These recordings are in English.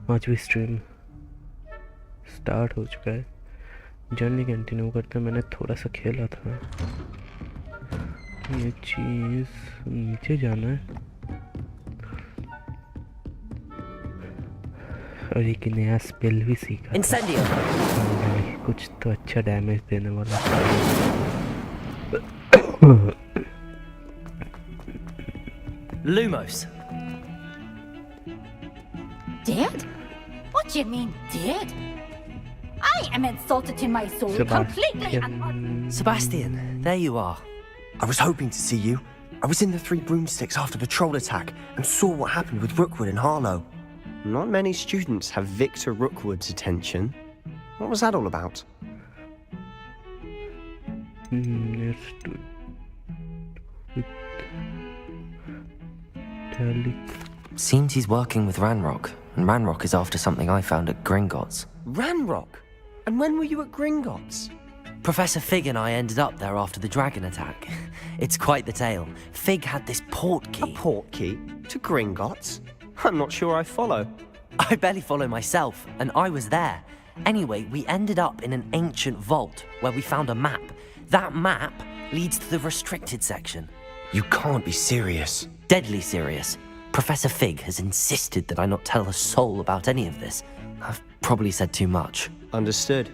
पांचवी stream start हो चुका है। जर्नी कंटिन्यू करते हैं। मैंने थोड़ा सा खेला था। ये चीज़ नीचे जाना है और एक नया स्पेल भी सीखा था। कुछ तो अच्छा डैमेज देने वाला। Lumos. Dead? What do you mean, dead? I am insulted to my soul completely. Sebastian, there you are. I was hoping to see you. I was in the Three Broomsticks after the troll attack and saw what happened with Rookwood and Harlow. Not many students have Victor Rookwood's attention. What was that all about? Seems he's working with Ranrock, and Ranrock is after something I found at Gringotts. Ranrock? And when were you at Gringotts? Professor Fig and I ended up there after the dragon attack. It's quite the tale. Fig had this port key. A port key? To Gringotts? I'm not sure I follow. I barely follow myself, and I was there. Anyway, we ended up in an ancient vault where we found a map. That map leads to the restricted section. You can't be serious. Deadly serious. Professor Fig has insisted that I not tell a soul about any of this. I've probably said too much. Understood.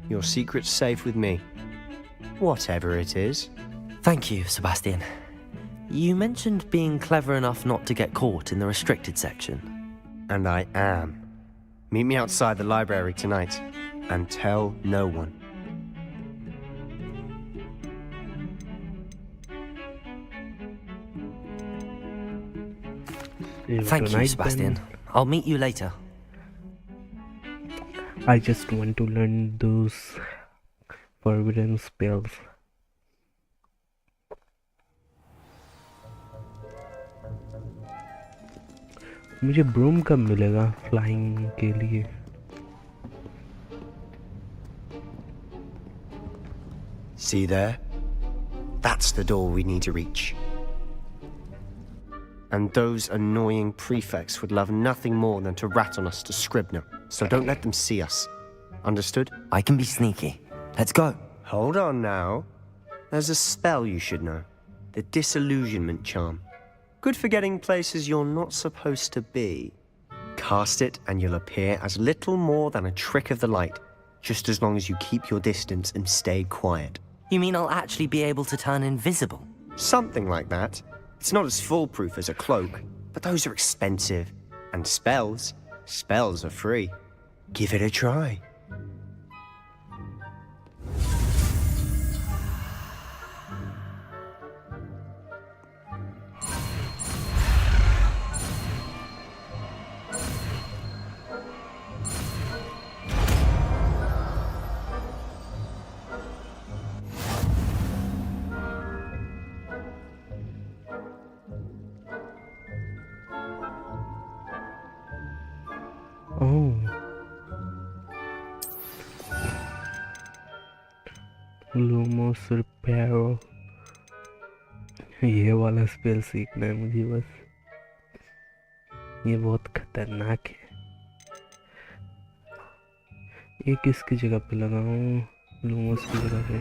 Your secret's safe with me. Whatever it is. Thank you, Sebastian. You mentioned being clever enough not to get caught in the restricted section. And I am. Meet me outside the library tonight. And tell no one. Thank you, Sebastian. Then. I'll meet you later. I just want to learn those forbidden spells. मुझे broom कब मिलेगा flying के लिए? See there? That's the door we need to reach. And those annoying prefects would love nothing more than to rat on us to Scribner, so don't let them see us. Understood? I can be sneaky. Let's go. Hold on now. There's a spell you should know. The Disillusionment Charm. Good for getting places you're not supposed to be. Cast it and you'll appear as little more than a trick of the light, just as long as you keep your distance and stay quiet. You mean I'll actually be able to turn invisible? Something like that. It's not as foolproof as a cloak, but those are expensive. And spells are free. Give it a try. Oh. Lumos Reparo. ये वाला spell सीखना है मुझे बस। ये बहुत खतरनाक है। ये किसकी जगह पे लगाऊं? लूमोस की जगह पे।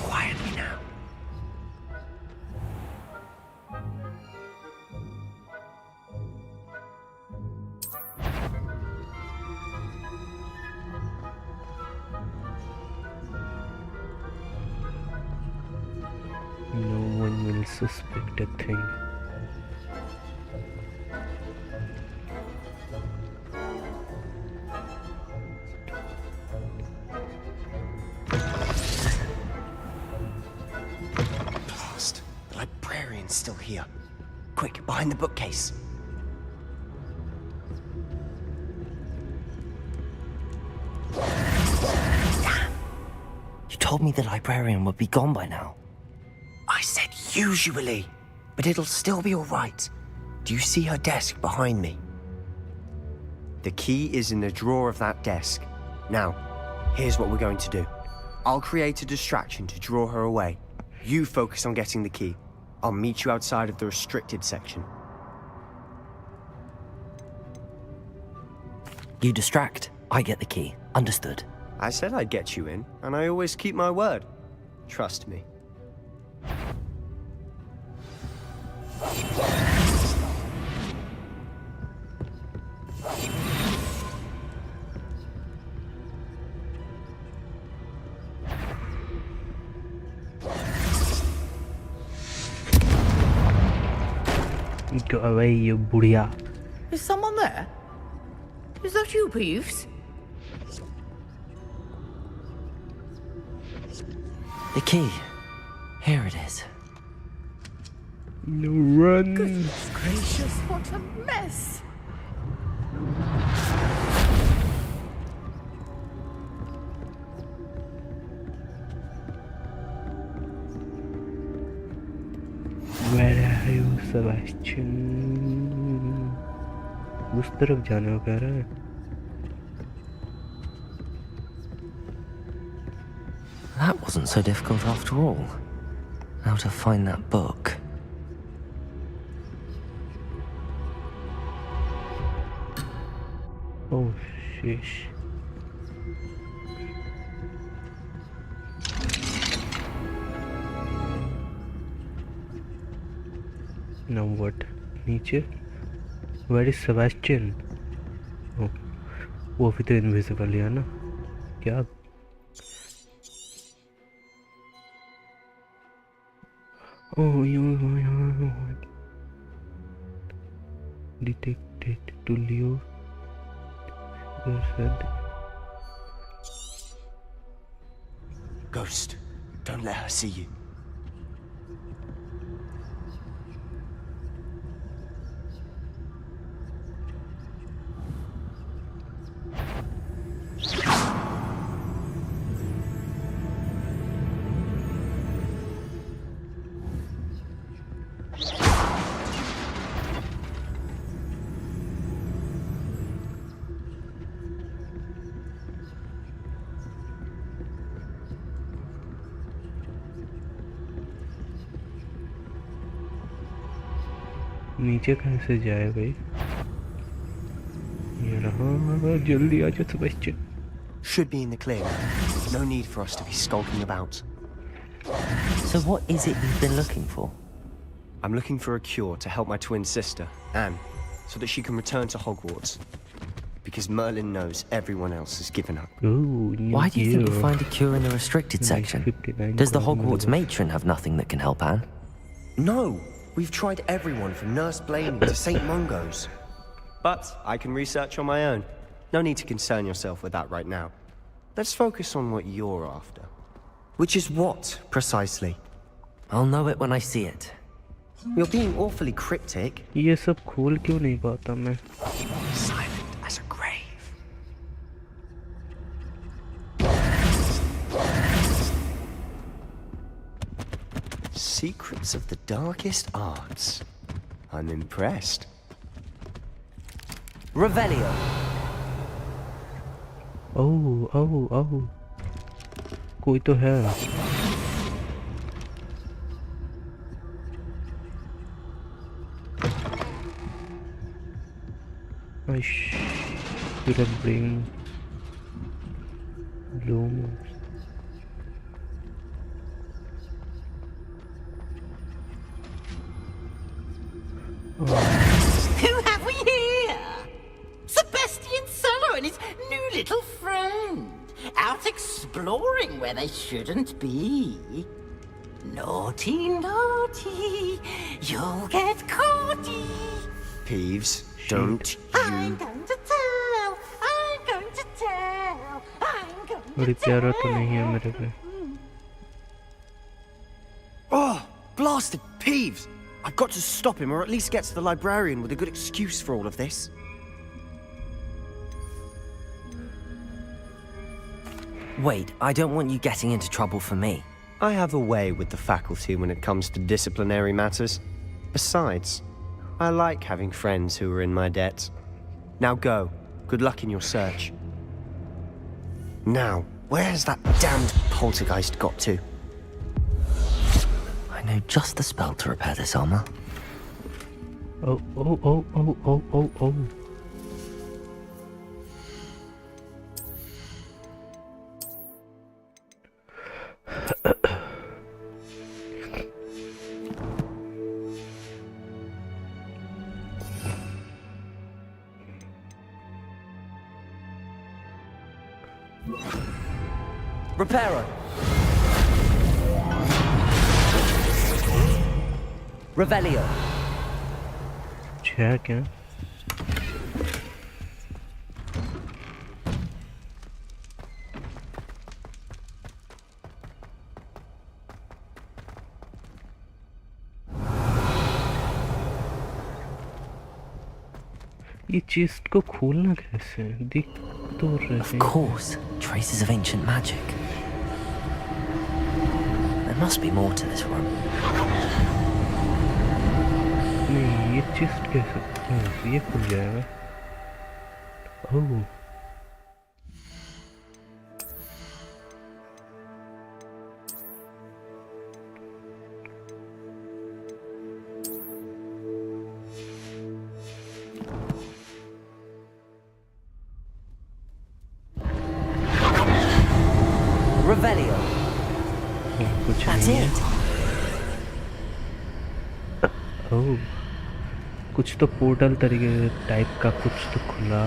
Quietly now. No one will suspect a thing. Blast! The librarian's still here. Quick, behind the bookcase. You told me the librarian would be gone by now. I said usually, but it'll still be all right. Do you see her desk behind me? The key is in the drawer of that desk. Now, here's what we're going to do. I'll create a distraction to draw her away. You focus on getting the key. I'll meet you outside of the restricted section. You distract, I get the key. Understood. I said I'd get you in, and I always keep my word. Trust me. Go away, you buria. Is someone there? Is that you, Peeves? The key. Here it is. No, run. Goodness gracious, what a mess! Where are you, Sebastian? उस तरफ जाने को कह रहा है. That wasn't so difficult after all. How to find that book? Oh, sheesh. Now what? नीचे? Where is Sebastian? Oh, वो भी तो invisible है ना? क्या? Oh, you detected to leave your said. Ghost, don't let her see you. नीचे कैसे जाए भाई? ये रहा, जल्दी आ जाओ Sebastian. Should be in the clear. No need for us to be skulking about. So what is it you've been looking for? I'm looking for a cure to help my twin sister, Anne, so that she can return to Hogwarts. Because Merlin knows everyone else has given up. Ooh, Why do you think you'll find a cure in the restricted section? 59 Does the Hogwarts matron have nothing that can help Anne? No! We've tried everyone from Nurse Blaney to St. Mungo's. But I can research on my own. No need to concern yourself with that right now. Let's focus on what you're after. Which is what, precisely? I'll know it when I see it. You're being awfully cryptic. ये सब खोल क्यों नहीं पाता मैं? Silent as a grave. Secrets of the darkest arts. I'm impressed. Revelio. Oh. कोई तो है. I should have bring blooms. Who have we here? Sebastian Cello and his new little friend. Out exploring where they shouldn't be. Naughty, naughty. You'll get caughty. Peeves, don't I'm you... going to tell. I'm going to tell. I'm going बड़ी to प्यारा तो नहीं है मेरे पे. Oh, blasted Peeves! I've got to stop him, or at least get to the librarian with a good excuse for all of this. Wait, I don't want you getting into trouble for me. I have a way with the faculty when it comes to disciplinary matters. Besides, I like having friends who are in my debt. Now go. Good luck in your search. Now, where's that damned poltergeist got to? I know just the spell to repair this armor. Oh. Reparo. Revelio. है क्या? ये chest को खोलना कैसे? दिख तो रहे Of course, traces of ancient magic. There must be more to this room. नहीं, ये चेस्ट कैसे? ये खुल जाएगा। ओह, Revelio. कुछ That's नहीं it. है। ओह, कुछ तो पोर्टल तरीके टाइप का कुछ तो खुला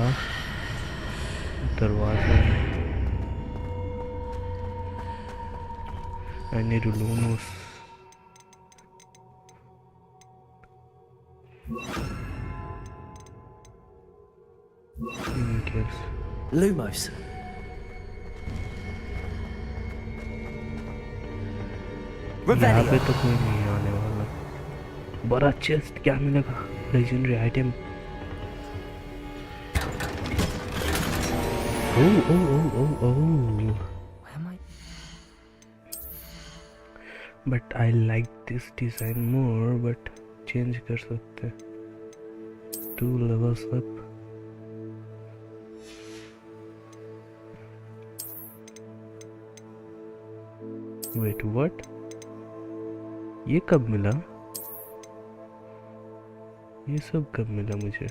दरवाजा। I need to know. Lumos. यहाँ पे Revelio. तो कोई नहीं आने वाला। बड़ा चेस्ट क्या मिलेगा? Legendary item. Oh oh oh oh oh. Where am I? But I like this design more, but change कर सकते हैं। 2 levels up। Wait, what? ये कब मिला? ये सब कब मिला मुझे?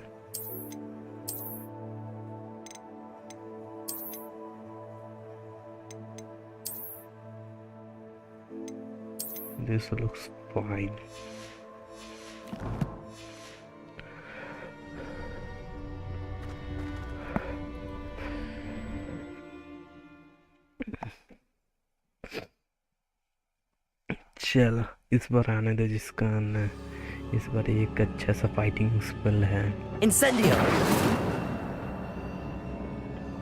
This looks fine. चलो इस बार आने दो जिसका आना है। इस बार एक अच्छा सा फाइटिंग स्पेल है। Incendio.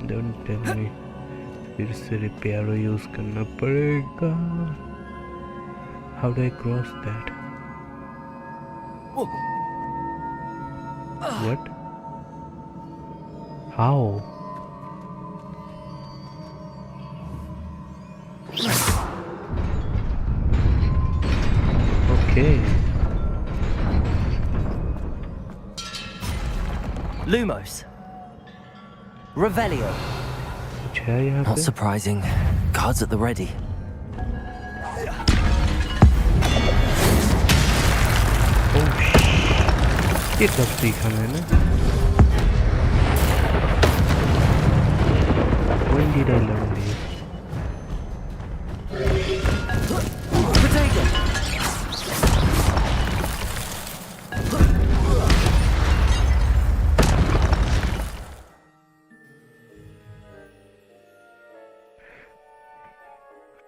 डोंट टेल मी फिर से रिपेयर यूज करना पड़ेगा। How do I cross that? What? How? Okay Lumos. Revelio. कुछ है यहाँ Not पे? surprising. Guards at the ready. ओह ये कब सीखा मैंने? When did I learn this? Potato.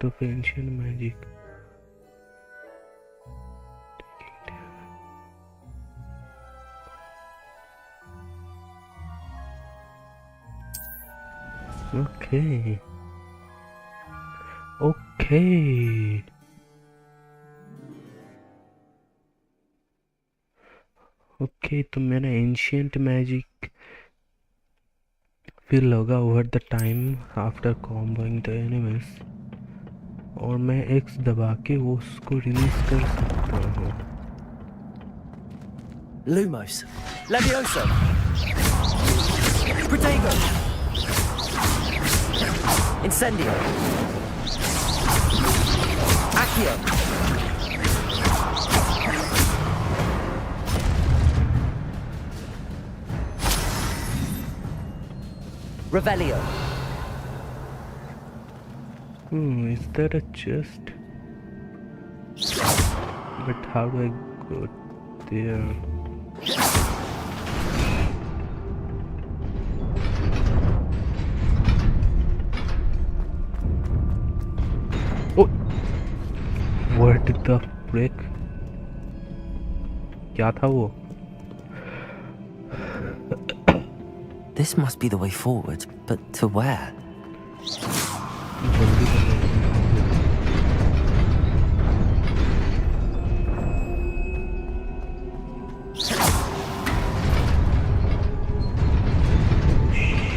To ancient magic. Okay. Okay. Okay, तो मेरा एंशियंट मैजिक फिल होगा over the time after comboing the enemies और मैं एक्स दबा के वो उसको रिलीज कर सकता हूँ। Lumos. Levioso. Protego. Incendio. Accio. Revelio. Is that a chest? But how do I go there? Break क्या था वो? This must be the way forward, but to where? जल्दी करना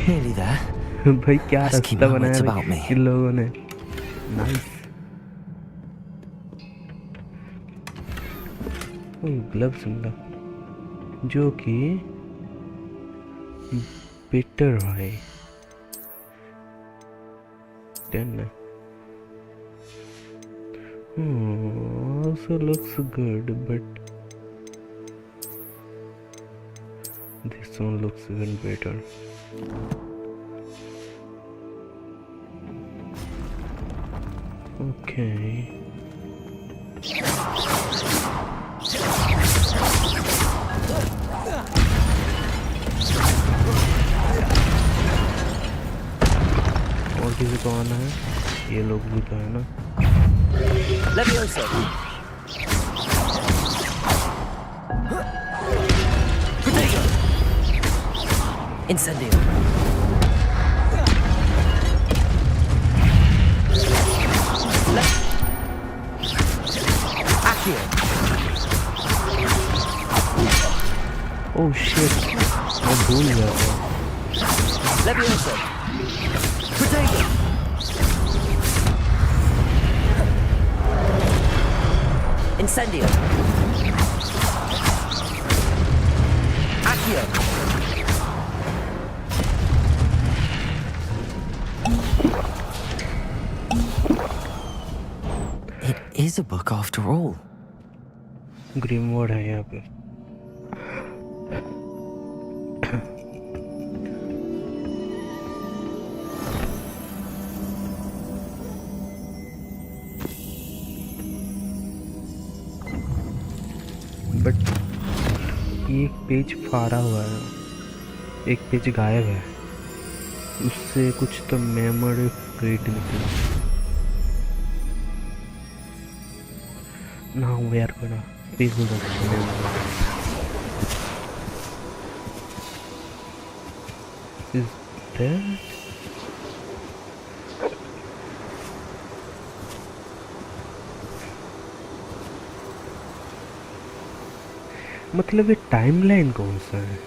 Nearly there. भाई क्या Let's keep रास्ता my बनाया wits भाई about me. इन लोगों ने। नाइस। ग्लव्स मिला जो कि बेटर है। 10 also looks good, but this one looks even better. Okay. और किसी को आना है? ये लोग भी तो है ना? Levioso. Incendio. Accio. Oh shit! मैं भूल गया था। Levioso. Protego. Incendio. Accio. It is a book after all. ग्रीमवुड है यहाँ पे। बट एक पेज फाड़ा हुआ है, एक पेज गायब है, उससे कुछ तो मेमोरी फ्लूइड निकला। Now we are gonna rebuild the memory. Is that? मतलब ये टाइमलाइन कौन सा है?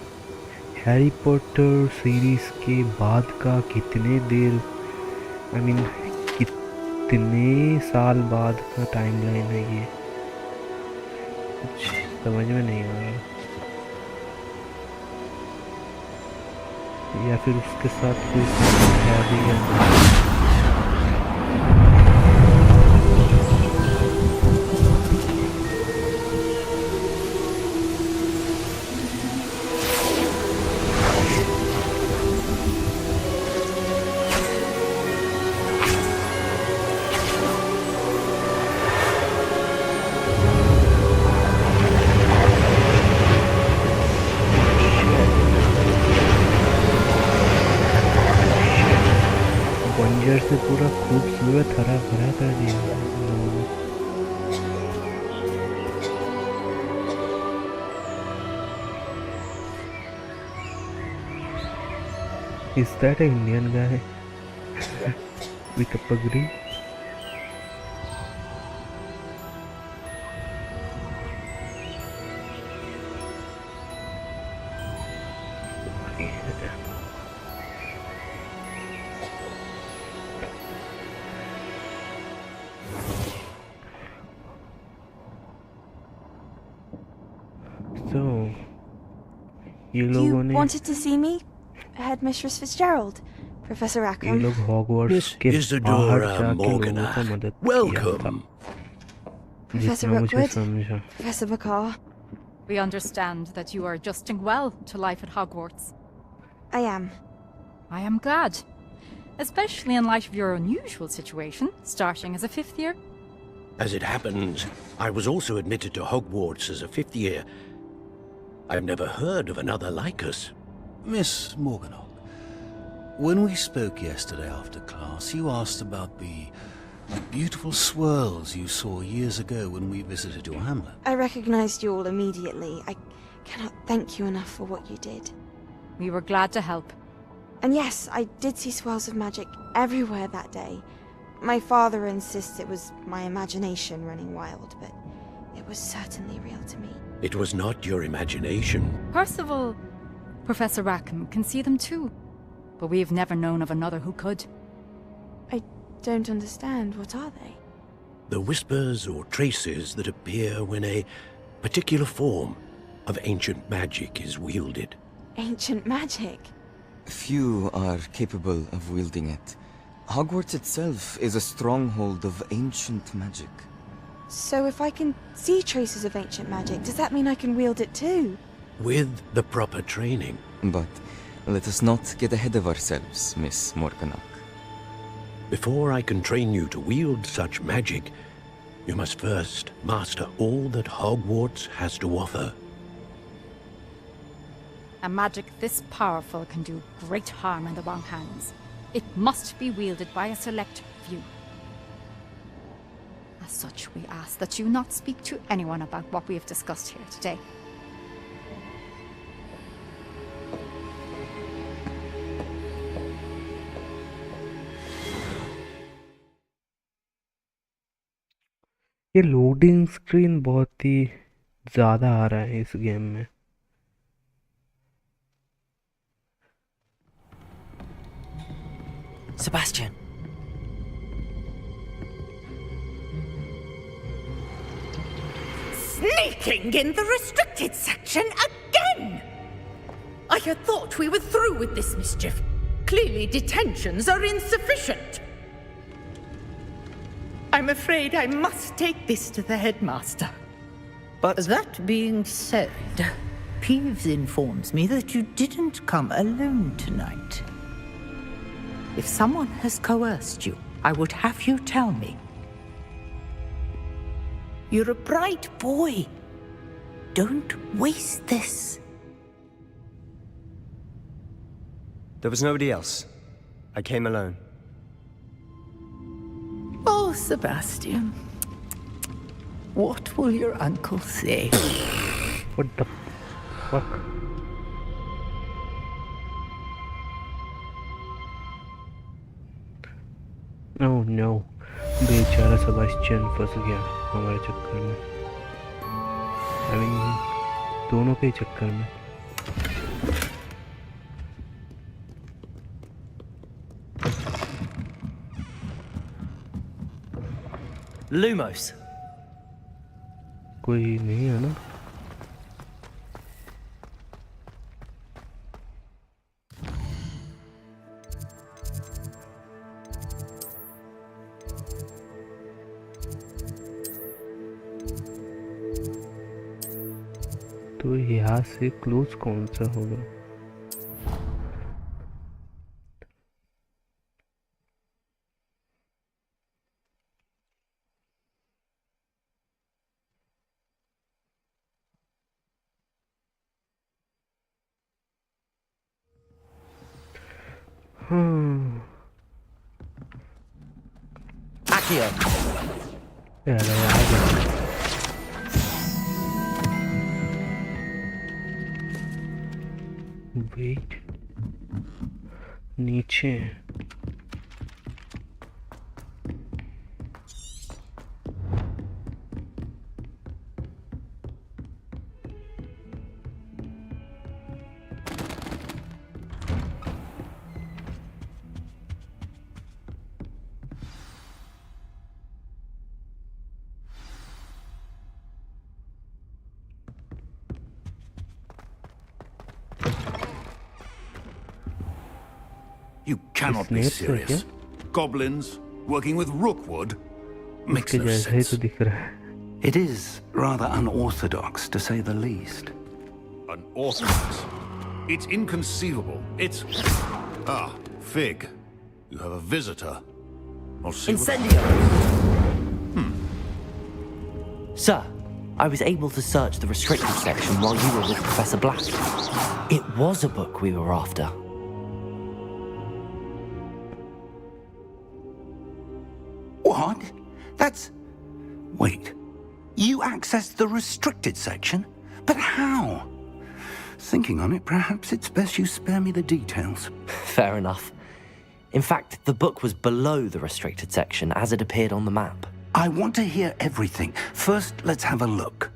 हैरी पॉटर सीरीज के बाद का कितने देर, आई मीन कितने साल बाद का टाइमलाइन है ये? कुछ समझ में नहीं आ रहा। या फिर उसके साथ कोई है भी या नहीं? से पूरा खूबसूरत हरा भरा कर दिया। Is that an Indian guy with a pagri? So, ये लोगों ने wanted to see me, Headmistress Fitzgerald, Professor ये Rackham. लोग हॉगवर्ट्स के बाहर जाके लोगों को मदद किया था। Welcome. Professor जितना मुझे Rookwood, समझा। Professor Bakar. We understand that you are adjusting well to life at Hogwarts. I am. I am glad. Especially in light of your unusual situation, starting as a 5th year. As it happens, I was also admitted to Hogwarts as a 5th year. I've never heard of another like us. Miss Morganach, when we spoke yesterday after class, you asked about the Beautiful swirls you saw years ago when we visited your hamlet. I recognized you all immediately. I cannot thank you enough for what you did. We were glad to help. And yes, I did see swirls of magic everywhere that day. My father insists it was my imagination running wild, but it was certainly real to me. It was not your imagination. Percival, Professor Rackham can see them too. But we've never known of another who could. I don't understand. What are they? The whispers or traces that appear when a particular form of ancient magic is wielded. Ancient magic? Few are capable of wielding it. Hogwarts itself is a stronghold of ancient magic. So if I can see traces of ancient magic, does that mean I can wield it too? With the proper training. But let us not get ahead of ourselves, Miss Morganach. Before I can train you to wield such magic, you must first master all that Hogwarts has to offer. A magic this powerful can do great harm in the wrong hands. It must be wielded by a select few. As such, we ask that you not speak to anyone about what we have discussed here today. ये loading screen बहुत ही ज़्यादा आ रहा है इस game में. Sebastian. Sneaking in the restricted section again! I had thought we were through with this mischief. Clearly detentions are insufficient. I'm afraid I must take this to the headmaster. But that being said, Peeves informs me that you didn't come alone tonight. If someone has coerced you, I would have you tell me. You're a bright boy. Don't waste this. There was nobody else. I came alone. Oh, Sebastian. What will your uncle say? What the fuck? Oh no, बेचारा Sebastian फंस गया हमारे चक्कर में. I mean, दोनों के चक्कर में. Lumos. कोई नहीं है ना? तो यहाँ से क्लोज कौन सा होगा? Accio. यार आ गया. वेट, नीचे. You cannot be serious. Goblins working with rookwood makes इसके no जैसा ही sense. तो दिख रहा है. It is rather unorthodox, to say the least. Unorthodox. It's inconceivable. It's... Ah, Fig. You have a visitor. I'll see Incendio. Sir, I was able to search the restricted section while you were with Professor Black. It was a book we were after. What? What? That's... Wait. You accessed the restricted section? But how? Thinking on it, perhaps it's best you spare me the details. Fair enough. In fact, the book was below the restricted section as it appeared on the map. I want to hear everything. First, let's have a look.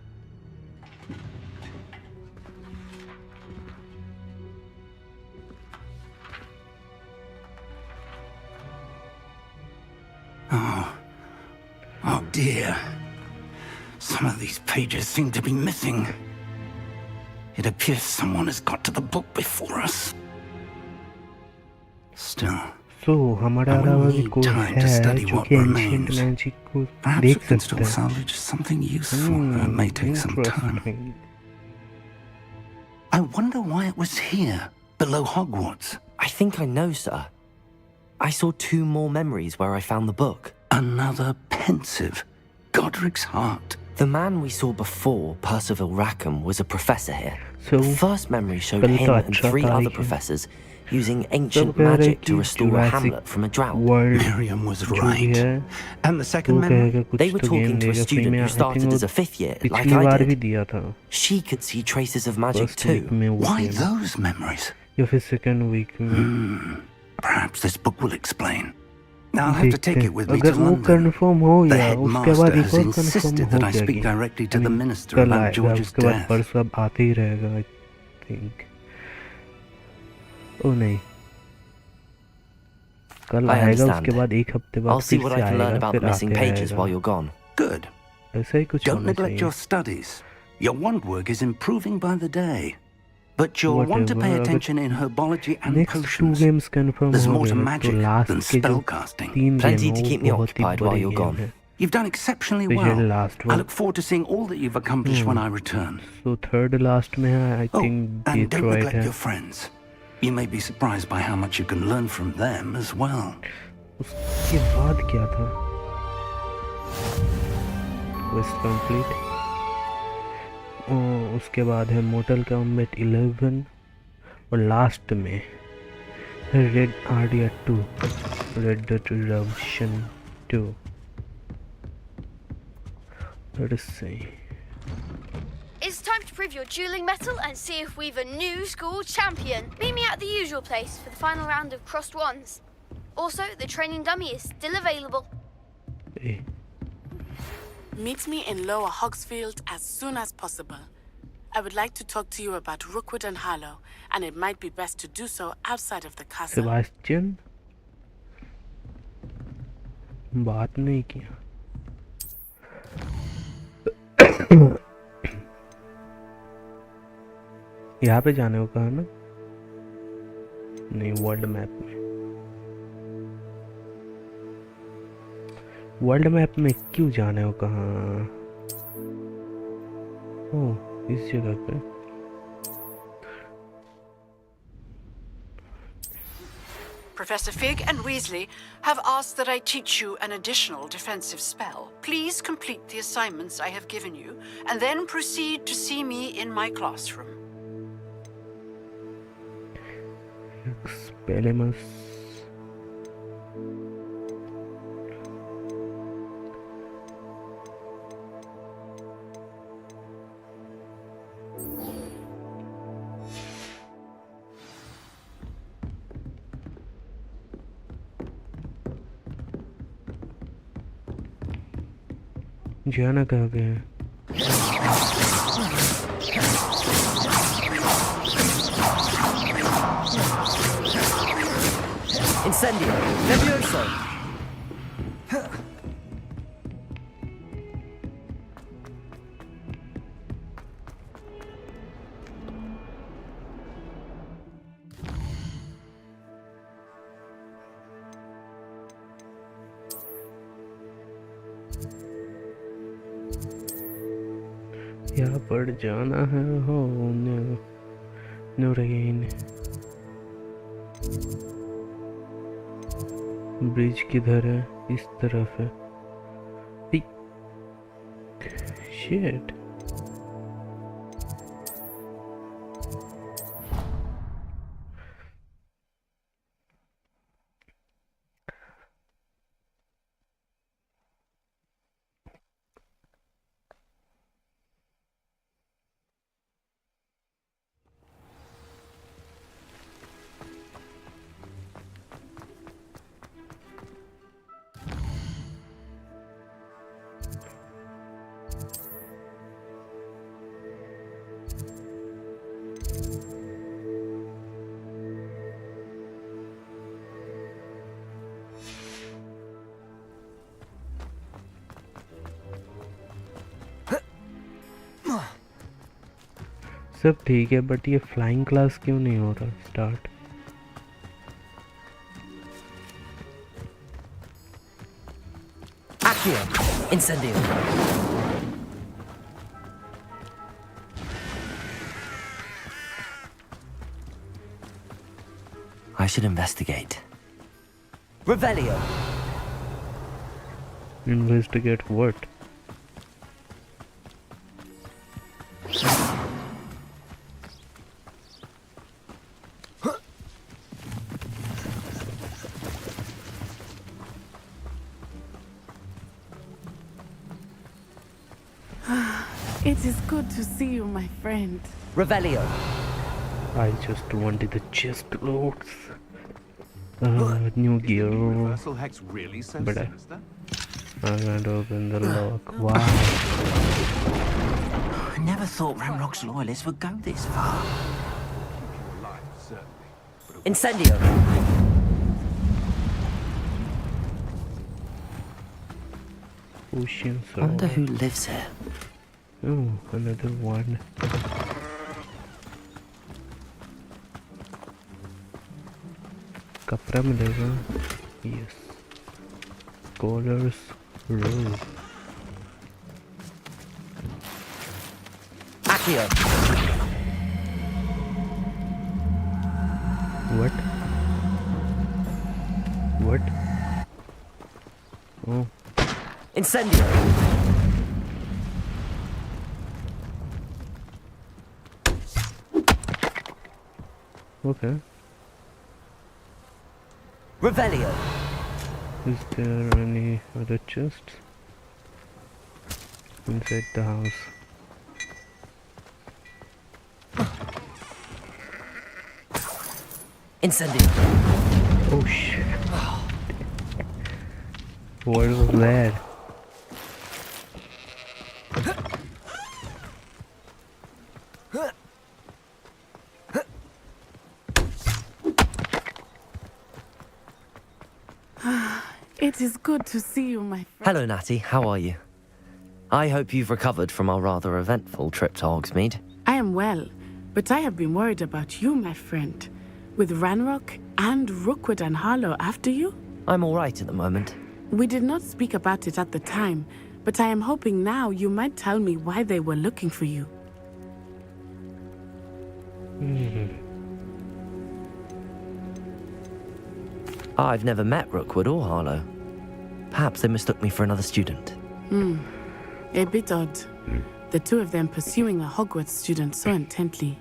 Oh dear. Some of these pages seem to be missing. It appears someone has got to the book before us. Still, So हमारा वाला भी कोई है जो कि ancient magic को देख सकता है. salvage something useful. It may take some time. Interesting. I wonder why it was here, below Hogwarts. I think I know, sir. I saw 2 more memories where I found the book. Another pensive. Godric's heart. The man we saw before, Percival Rackham, was a professor here. So, The first memory showed कल तो him and अच्छा 3 तारीख other है. professors using ancient कह रहे magic कि to restore a Jurassic hamlet from a drought. World Miriam was जो भी right. है And the second वो memory? कहेगा कुछ They were तो talking गेम to a देगा फ्री student में. who I started think as a वो 5th year, like पिछली I बार भी did. दिया था. She could see traces of magic First week too. में वो Why गेम those memories? या फिर सेकंड वीक में. Perhaps this book will explain. Now I'll have to देखते take हैं. it with me to अगर वो London. कंफर्म हो The या उसके बाद headmaster एक has और कंफर्म insisted हो that I गया speak कि directly to the minister कल about आएगा. George's उसके बाद death. परसों अब आते ही रहेगा. I think. ओ नहीं. कल I आएगा understand. उसके बाद एक हफ्ते बाद I'll see फिर what से I can learn आएगा about the फिर missing आते pages while रहेगा. you're gone. Good. ऐसा ही कुछ Don't होना neglect चाहिए. your studies. Your wand work is improving by the day. But you'll want to pay Whatever, attention in herbology and Next 2 potions. games confirm There's हो more to गए तो magic last than के जो spellcasting. 3 Plenty game to हो keep me बहुत ही occupied while बड़े you're game gone. है. You've done exceptionally Especially well. last I one. look forward to seeing all that you've accomplished when I return. So third last में है. I Oh, think and don't Detroit neglect है. your friends. You may be surprised by how much you can learn from them as well. उसके बाद क्या था? Quest complete. उसके बाद है Mortal Kombat 11 और लास्ट में Red Ardia 2, Red Dead Redemption 2. Let us see. It's time to prove your dueling mettle and see if we've a new school champion. Meet me at the usual place for the final round of crossed wands. Also, the training dummy is still available. Hey. Meet me in Lower Hogsfield as soon as possible. I would like to talk to you about Rookwood and Harlow, and it might be best to do so outside of the castle. Sebastian बात नहीं किया. यहाँ पे जाने को कहा ना? नहीं, वर्ल्ड मैप में. वर्ल्ड मैप में क्यों जाने को कहा? ओह, इस जगह पे. Professor Fig and Weasley have asked that I teach you an additional defensive spell. Please complete the assignments I have given you, and then proceed to see me in my classroom. Expelliarmus. जाना कहाँ पे है? Incendio! Levioso! यहाँ पर जाना है. हो नूरगीन bridge किधर है? इस तरफ है. शिट. सब ठीक है, बट ये फ्लाइंग क्लास क्यों नहीं हो रहा start? Accio! Incendio! I should investigate. Revelio! Investigate what? It is good to see you, my friend. Revelio! I just wanted the chest loads. New gear. Universal hex really so But sinister? I'm gonna open the lock. Wow. I never thought Ramrock's loyalists would go this far. Incendio! Ocean Wonder who lives here. Oh, another one. कपड़ा मिलेगा? Yes. Scholars row. Accio! What? What? Oh. Incendio! Okay. Revelio! Is there any other chests inside the house? Incendio! Oh shit. What was that? It is good to see you, my friend. Hello, Natty. How are you? I hope you've recovered from our rather eventful trip to Hogsmeade. I am well, but I have been worried about you, my friend. With Ranrock and Rookwood and Harlow after you? I'm all right at the moment. We did not speak about it at the time, but I am hoping now you might tell me why they were looking for you. I've never met Rookwood or Harlow. Perhaps they mistook me for another student. A bit odd. The two of them pursuing a Hogwarts student so intently.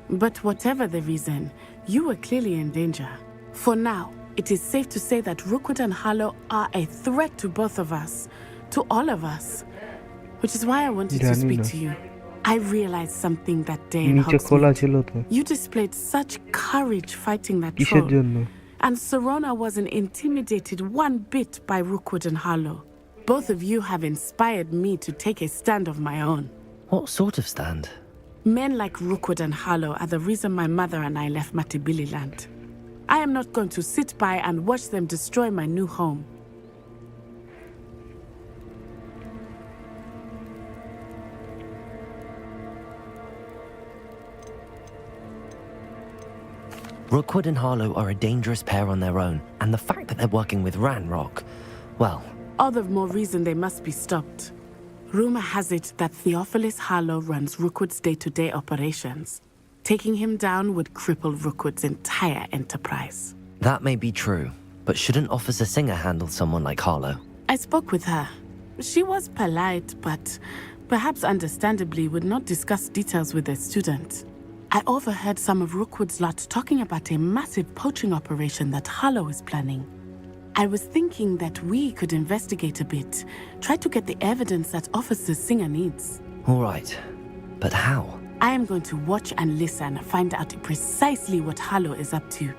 But whatever the reason, you were clearly in danger. For now, it is safe to say that Rookwood and Harlow are a threat to both of us. To all of us. Which is why I wanted to speak to you. I realized something that day in Hogsmeade. You displayed such courage fighting that troll. And Serona wasn't intimidated one bit by Rookwood and Harlow. Both of you have inspired me to take a stand of my own. What sort of stand? Men like Rookwood and Harlow are the reason my mother and I left Matibili land. I am not going to sit by and watch them destroy my new home. Rookwood and Harlow are a dangerous pair on their own, and the fact that they're working with Ranrock, well... All the more reason they must be stopped. Rumor has it that Theophilus Harlow runs Rookwood's day-to-day operations. Taking him down would cripple Rookwood's entire enterprise. That may be true, but shouldn't Officer Singer handle someone like Harlow? I spoke with her. She was polite, but perhaps understandably would not discuss details with a student. I overheard some of Rookwood's lot talking about a massive poaching operation that Harlow is planning. I was thinking that we could investigate a bit, try to get the evidence that Officer Singer needs. All right, but how? I am going to watch and listen, find out precisely what Harlow is up to.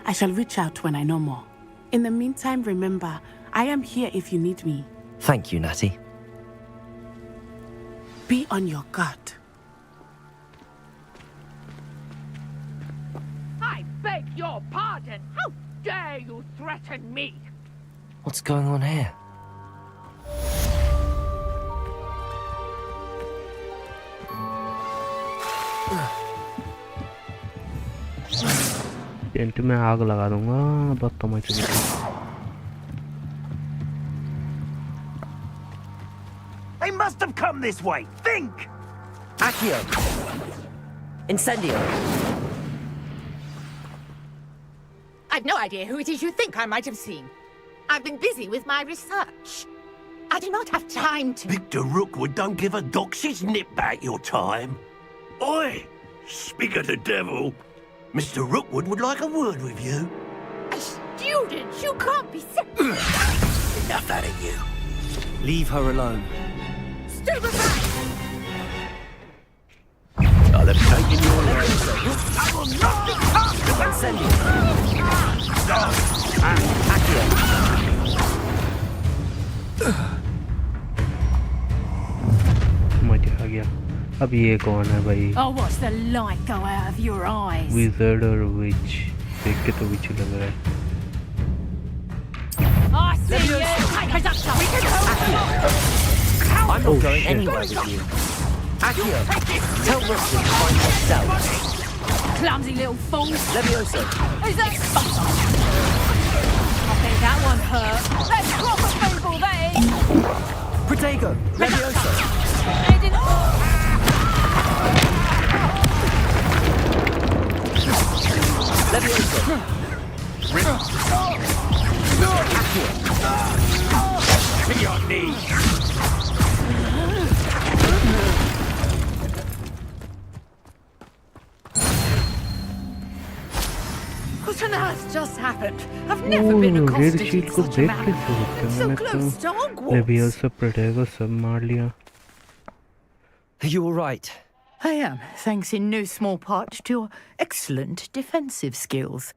I shall reach out when I know more. In the meantime, remember, I am here if you need me. Thank you, Natty. Be on your guard. I beg your pardon. How dare you threaten me? What's going on here? Tent में आग लगा दूंगा बदतमीज। They must have come this way. Think! Accio! Incendio! I've no idea who it is you think I might have seen. I've been busy with my research. I do not have time to... Victor Rookwood don't give a doxy's nip back your time. Oi! Speak of the devil. Mr. Rookwood would like a word with you. A student? You can't be so... Enough out of you. Leave her alone. Stay aside! I'll have taken your life. I will not be cast! Incendio! मजा आ गया। अब ये कौन है भाई? Oh, watch the light go out of your eyes. Wizard और witch? देख के तो witch लग रहा है। I see you. Take us up, we can hold them off. I'm not going anywhere with you. Accio! Tell Rusty to find myself. Clumsy little fool. Levioso! Who's that? I think that one hurt. That's proper people, that is. Protego! Levioso! They didn't... Levioso! To your knees. What on earth just happened? I've never been accosted in such a manner. So close to Hogwarts. Leviosa Protego सब मार लिया। Are you alright? I am, thanks in no small part to your excellent defensive skills.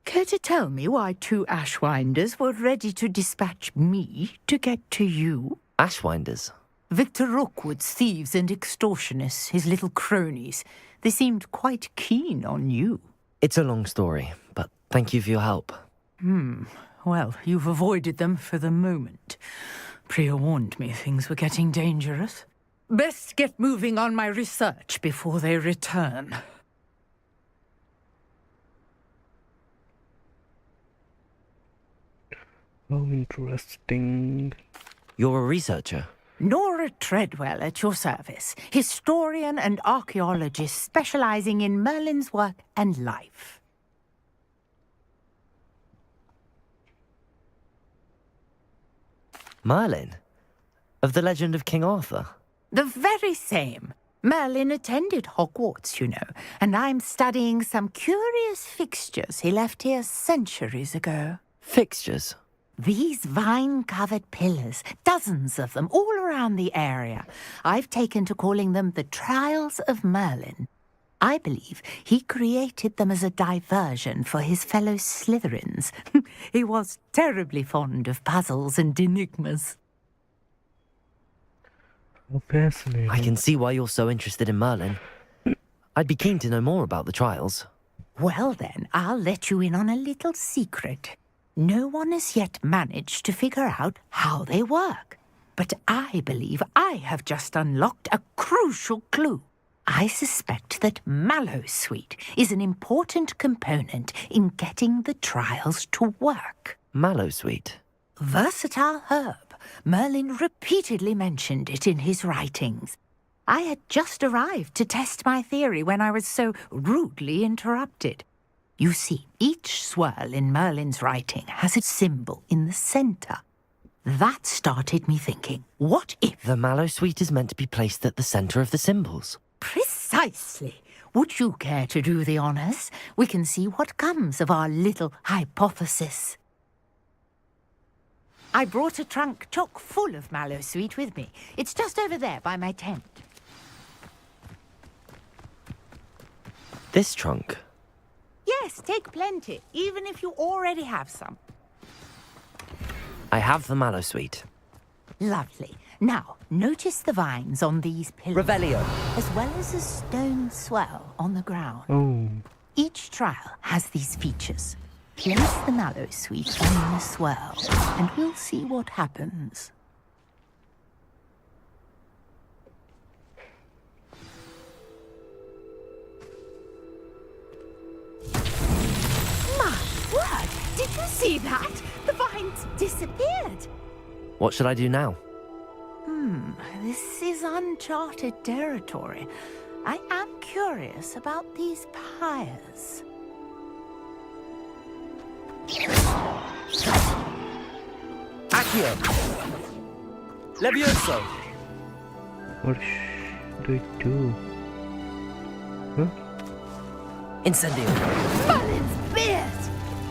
Care to tell me why 2 Ashwinders were ready to dispatch me to get to you? Ashwinders? Victor Rookwood's thieves and extortionists, his little cronies. They seemed quite keen on you. It's a long story, but thank you for your help. Well, you've avoided them for the moment. Priya warned me things were getting dangerous. Best get moving on my research before they return. How interesting. You're a researcher? Nora Treadwell at your service, historian and archaeologist specializing in Merlin's work and life. Merlin? Of the legend of King Arthur? The very same. Merlin attended Hogwarts, you know, and I'm studying some curious fixtures he left here centuries ago. Fixtures? These vine-covered pillars, dozens of them, all around the area. I've taken to calling them the Trials of Merlin. I believe he created them as a diversion for his fellow Slytherins. He was terribly fond of puzzles and enigmas. Oh, fascinating. I can see why you're so interested in Merlin. I'd be keen to know more about the trials. Well then, I'll let you in on a little secret. No one has yet managed to figure out how they work. But I believe I have just unlocked a crucial clue. I suspect that Mallowsweet is an important component in getting the trials to work. Mallowsweet? Versatile herb. Merlin repeatedly mentioned it in his writings. I had just arrived to test my theory when I was so rudely interrupted. You see, each swirl in Merlin's writing has a symbol in the center. That started me thinking, what if... The Mallowsweet is meant to be placed at the center of the symbols. Precisely. Would you care to do the honors? We can see what comes of our little hypothesis. I brought a trunk chock full of Mallowsweet with me. It's just over there by my tent. This trunk? Yes, take plenty, even if you already have some. I have the Mallowsweet. Lovely. Now, notice the vines on these pillars. Revelio. As well as a stone swell on the ground. Oh. Each trial has these features. Place the Mallowsweet on the swell, and we'll see what happens. See that? The vines disappeared. What should I do now? This is uncharted territory. I am curious about these pyres. Accio! Levioso! What should I do? Huh? Incendio! Merlin's beard!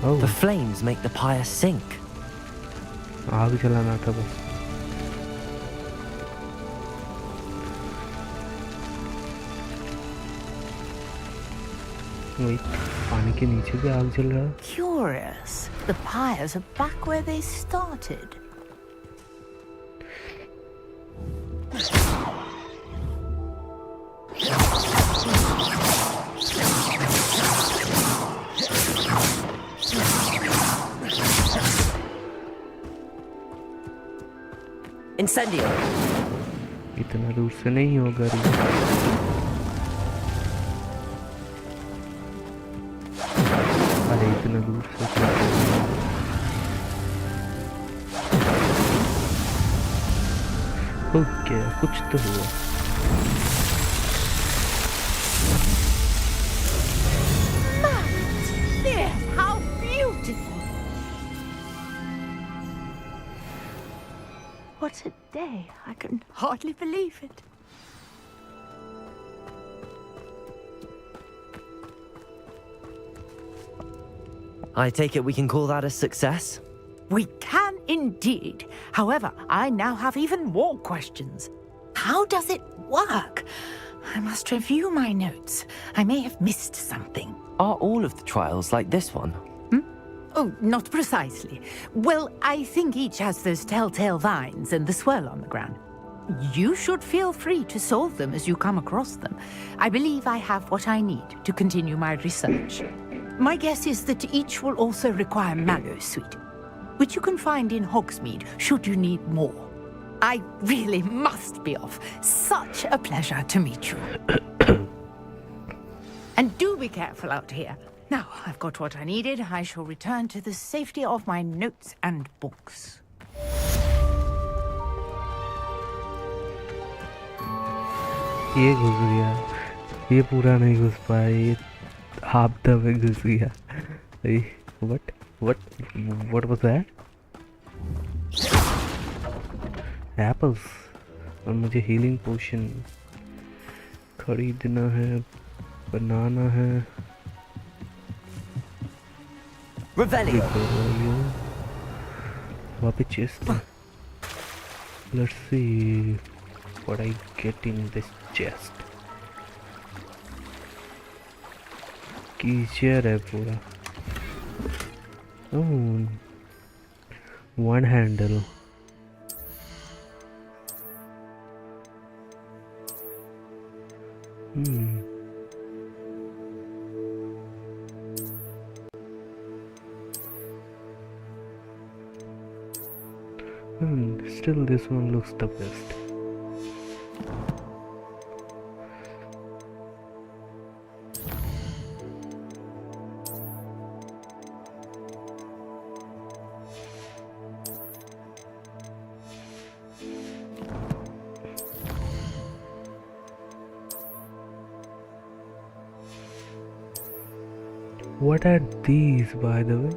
Oh. The flames make the pyre sink. आग जलाना था बस. Wait, पानी के नीचे भी आग जल रहा है? Curious. The pyres are back where they started. Incendio! इतना दूर से नहीं होगा रे. अरे इतना दूर से क्या? ओके, कुछ तो हुआ. There, how beautiful! What a day! I can hardly believe it. I take it we can call that a success? We can indeed. However, I now have even more questions. How does it work? I must review my notes. I may have missed something. Are all of the trials like this one? Oh, not precisely. Well, I think each has those telltale vines and the swirl on the ground. You should feel free to solve them as you come across them. I believe I have what I need to continue my research. My guess is that each will also require mallow sweet, which you can find in Hogsmeade should you need more. I really must be off. Such a pleasure to meet you. And do be careful out here. Now, I've got what I needed. I shall return to the safety of my notes and books. ये घुस गया. ये पूरा नहीं घुस पाया. ये half the way घुस गया. What was that? Apples. और मुझे हीलिंग पोशन खरीदना है, बनाना है. Revelio. वहाँ पे चेस्ट है. Let's see what I get in this chest. कीचड़ है पूरा. Oh, one handle. Still this one looks the best. What are these, by the way?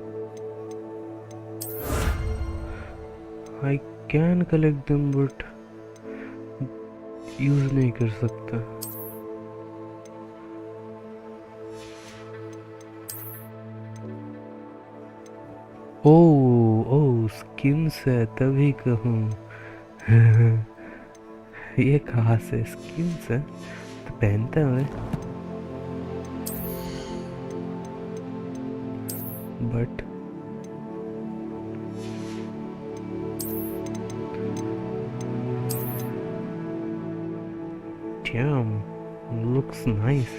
I can collect them, but use नहीं कर सकता. Oh, skins है तभी कहूँ. ये कहाँ से skins है? तो पहनता है मैं. But damn, looks nice.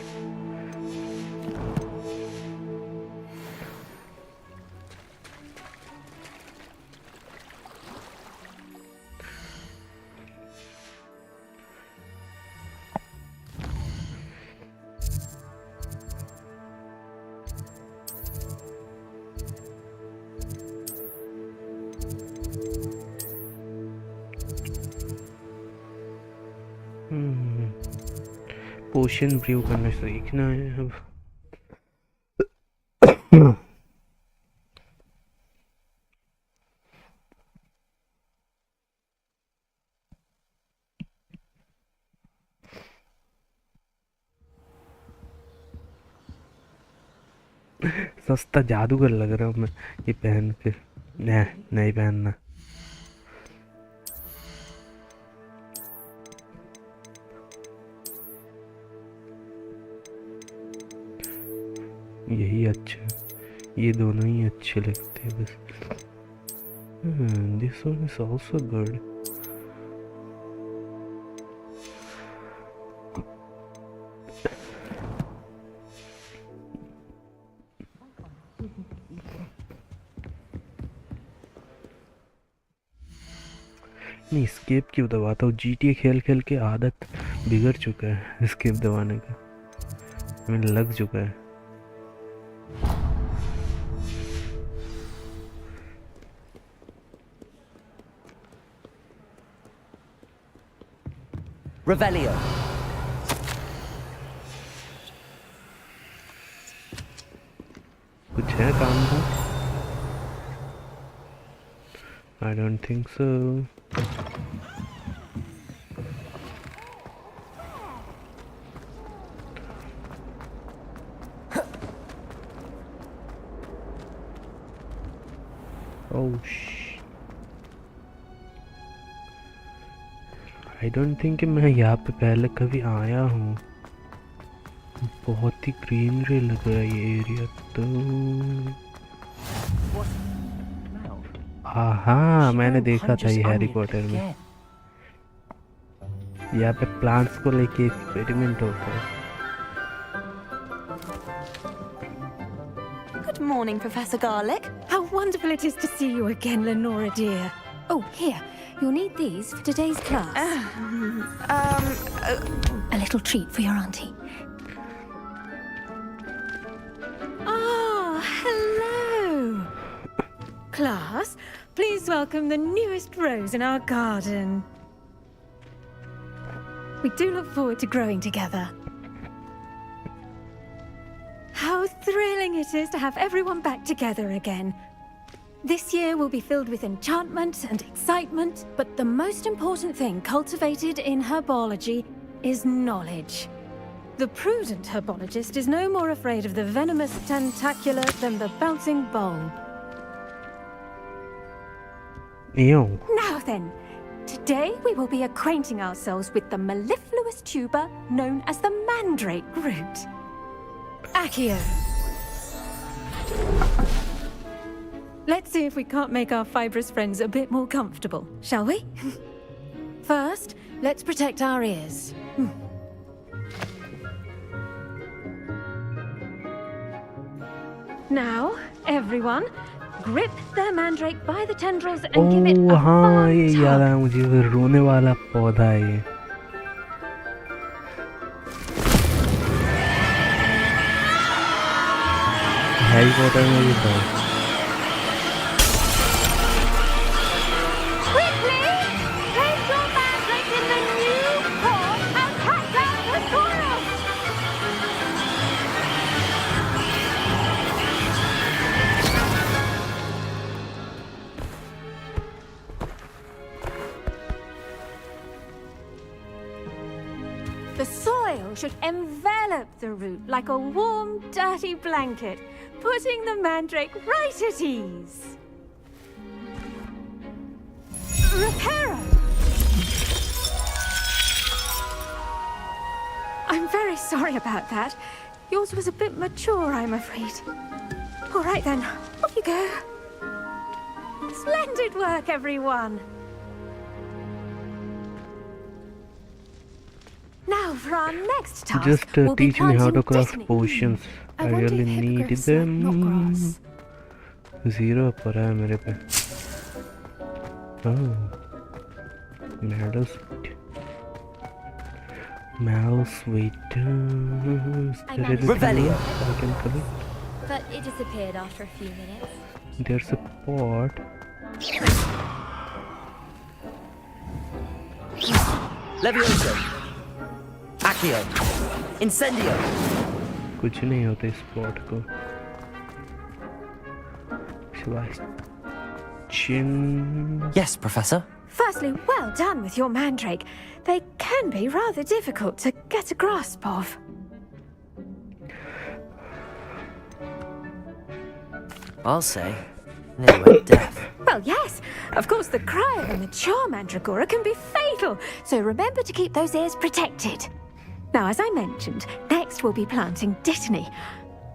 Potion brew करना सीखना है अब। सस्ता जादूगर लग रहा हूँ मैं ये पहन के। नहीं पहनना। यही अच्छा, ये दोनों ही अच्छे लगते हैं बस। This one is also good. नहीं स्केप क्यों दबाता हूँ? GTA खेल खेल के आदत बिगड़ चुका है स्केप दबाने का, हमें लग चुका है। Revelio. कुछ है काम का? I don't think so. Oh shit. I don't think मैं यहाँ पे पहले कभी आया हूँ। बहुत ही ग्रीनरी लग रहा है ये एरिया तो। हाँ मैंने देखा था ये हैरी पॉटर में। यहाँ पे प्लांट्स को लेके एक्सपेरिमेंट होता है। Good morning, Professor Garlick. How wonderful it is to see you again, Lenora dear. Oh, here. You'll need these for today's class. A little treat for your auntie. Ah, hello. Class, please welcome the newest rose in our garden. We do look forward to growing together. How thrilling it is to have everyone back together again. This year will be filled with enchantment and excitement, but the most important thing cultivated in herbology is knowledge. The prudent herbologist is no more afraid of the venomous tentacula than the bouncing bulb. Ew. Now then, today we will be acquainting ourselves with the mellifluous tuber known as the mandrake root. Accio. Let's see if we can't make our fibrous friends a bit more comfortable, shall we? First, let's protect our ears. Now, everyone, grip the mandrake by the tendrils and give it a हाँ ये fun याद tug. आया मुझे, वो रोने वाला पौधा है ये। हैरी पॉटर में भी था। Quickly, place your mandrake in the new pot and cut down the soil. The soil should envelop the root like a warm, dirty blanket, putting the mandrake right at ease. Reparo! I'm very sorry about that. Yours was a bit mature, I'm afraid. All right then, off you go. Splendid work, everyone. Now for our next task. Just we'll be teach me how to planting craft destiny. potions. I wonder really if need hippogriffs like not them. grass. Zero पर है मेरे पे। Oh, Mallow sweet. Revelio. I can collect. But it disappeared after a few minutes. There's a pot. Levioso. Accio! Incendio! कुछ नहीं होता इस spot को. Sebastian. Yes, Professor. Firstly, well done with your mandrake. They can be rather difficult to get a grasp of. I'll say. Nearly went deaf. Well, yes. Of course, the cryo and the charm mandragora can be fatal, so remember to keep those ears protected. Now, as I mentioned, next we'll be planting dittany.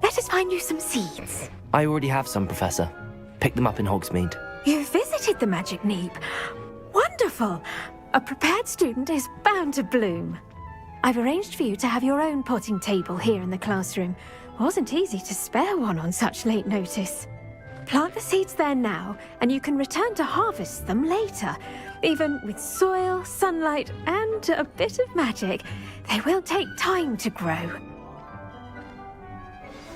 Let us find you some seeds. I already have some, Professor. Picked them up in Hogsmeade. You visited the Magic Neep. Wonderful. A prepared student is bound to bloom. I've arranged for you to have your own potting table here in the classroom. Wasn't easy to spare one on such late notice. Plant the seeds there now, and you can return to harvest them later. Even with soil, sunlight, and a bit of magic, they will take time to grow.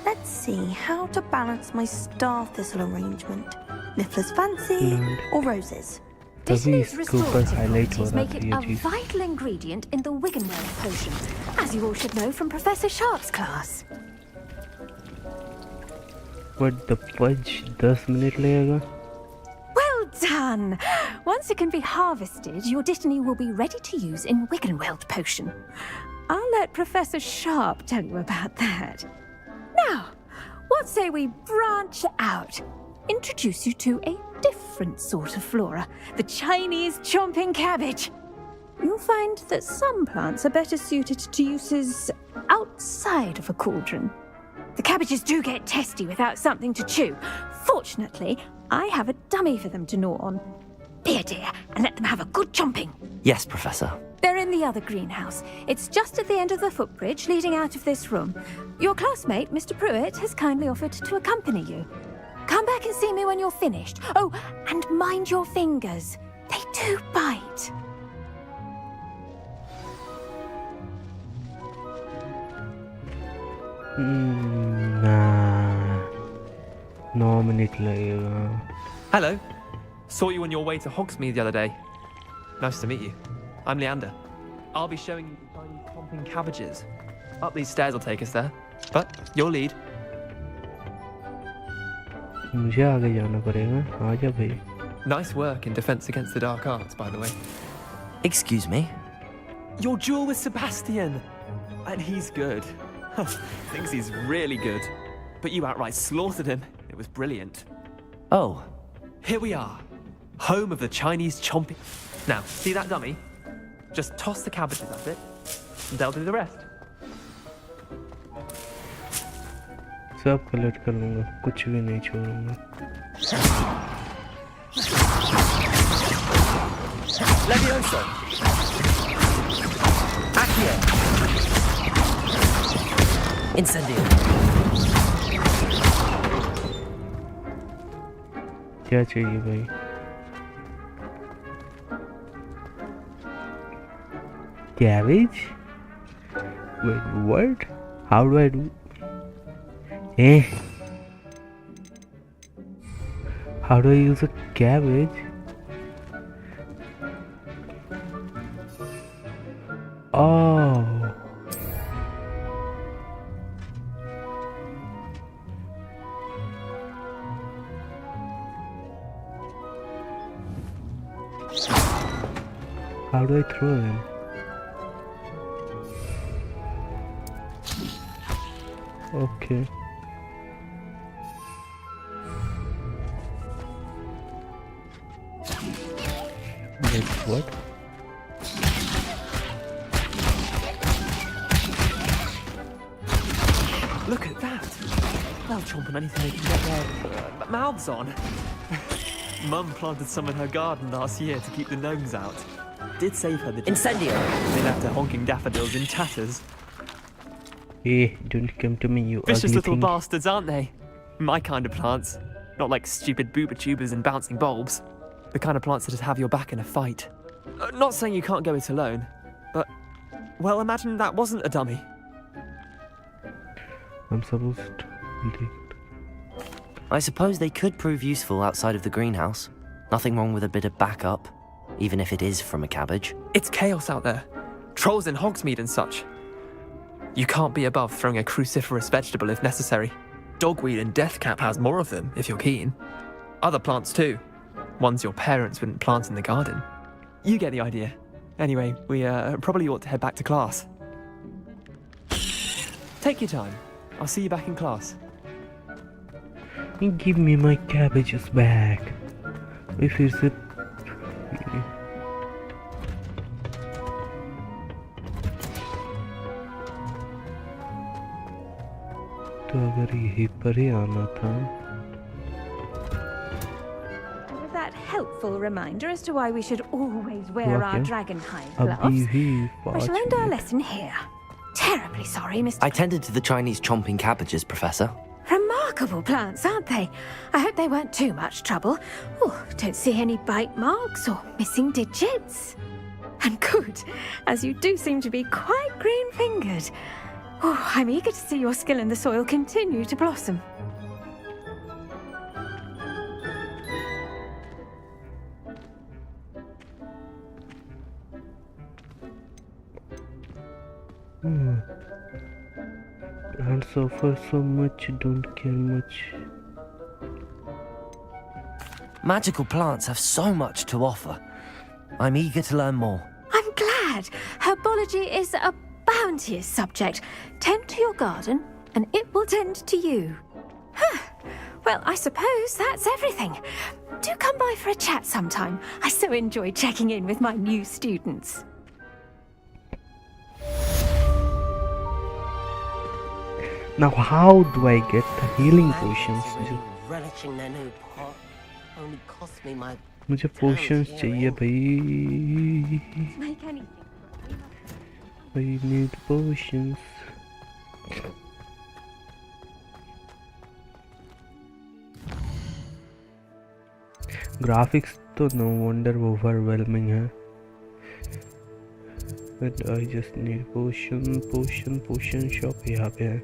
Let's see how to balance my star thistle arrangement. Niffler's fancy or roses? Dittany's restorative properties make it a vital ingredient in the Wiggenweld potion, as you all should know from Professor Sharp's class. But the fudge 10 minutes लगेगा. Well done! Once it can be harvested, your dittany will be ready to use in Wiggenweld potion. I'll let Professor Sharp tell you about that. Now, what say we branch out? Introduce you to a different sort of flora, the Chinese chomping cabbage. You'll find that some plants are better suited to uses outside of a cauldron. The cabbages do get testy without something to chew. Fortunately, I have a dummy for them to gnaw on. Be a dear and let them have a good chomping. Yes, Professor. They're in the other greenhouse. It's just at the end of the footbridge leading out of this room. Your classmate, Mr. Pruitt, has kindly offered to accompany you. Come back and see me when you're finished. Oh, and mind your fingers. They do bite. Nah. 9 minutes लगेगा. Hello. Saw you on your way to Hogsmeade the other day. Nice to meet you. I'm Leander. I'll be showing you the tiny chomping cabbages. Up these stairs will take us there. But your lead. मुझे आगे जाना पड़ेगा. आजा भाई. Nice work in Defense Against the Dark Arts, by the way. Excuse me? Your duel with Sebastian. And he's good. Thinks he's really good. But you outright slaughtered him. It was brilliant. Oh. Here we are. Home of the Chinese chomping. Now, see that dummy? Just toss the cabbages at it, and they'll do the rest. सब collect कर लूँगा. कुछ भी नहीं छोड़ूँगा. Levioso! Accio! Incendio! क्या चाहिए भाई? Cabbage? Wait, what? How do I do? How do I use a cabbage? Oh. How do I throw them? Okay. Wait, what? Look at that! They'll chomp on anything they can get their mouths on. Mum planted some in her garden last year to keep the gnomes out. Did save her the Incendio! They left her honking daffodils in tatters. Hey, don't come to me, you Vicious ugly little thing. bastards, aren't they? My kind of plants. Not like stupid booba tubers and bouncing bulbs. The kind of plants that just have your back in a fight. Not saying you can't go it alone, but... Well, imagine that wasn't a dummy. I'm supposed to... I suppose they could prove useful outside of the greenhouse. Nothing wrong with a bit of backup, even if it is from a cabbage. It's chaos out there. Trolls in Hogsmeade and such. You can't be above throwing a cruciferous vegetable if necessary. Dogweed and deathcap has more of them, if you're keen. Other plants too. Ones your parents wouldn't plant in the garden. You get the idea. Anyway, we probably ought to head back to class. Take your time. I'll see you back in class. Give me my cabbages back. If it's a... तो अगर यहीं पर ही आना था. With that helpful reminder as to why we should always wear our dragon hide gloves, अभी we shall end our lesson here. Terribly sorry, Mr. I tended to the Chinese chomping cabbages, Professor. Remarkable plants, aren't they? I hope they weren't too much trouble. Oh, don't see any bite marks or missing digits. And good, as you do seem to be quite green-fingered. Oh, I'm eager to see your skill in the soil continue to blossom. And suffer so much, don't care much. Magical plants have so much to offer. I'm eager to learn more. I'm glad. Herbology is a bounteous subject. Tend to your garden, and it will tend to you. Well, I suppose that's everything. Do come by for a chat sometime. I so enjoy checking in with my new students. Now, how do I get the healing potions? Relishing their new pot only cost me my. मुझे potions चाहिए भाई. Make anything. I need potions. Graphics तो no wonder overwhelming है. But I just need potion shop यहाँ पे है.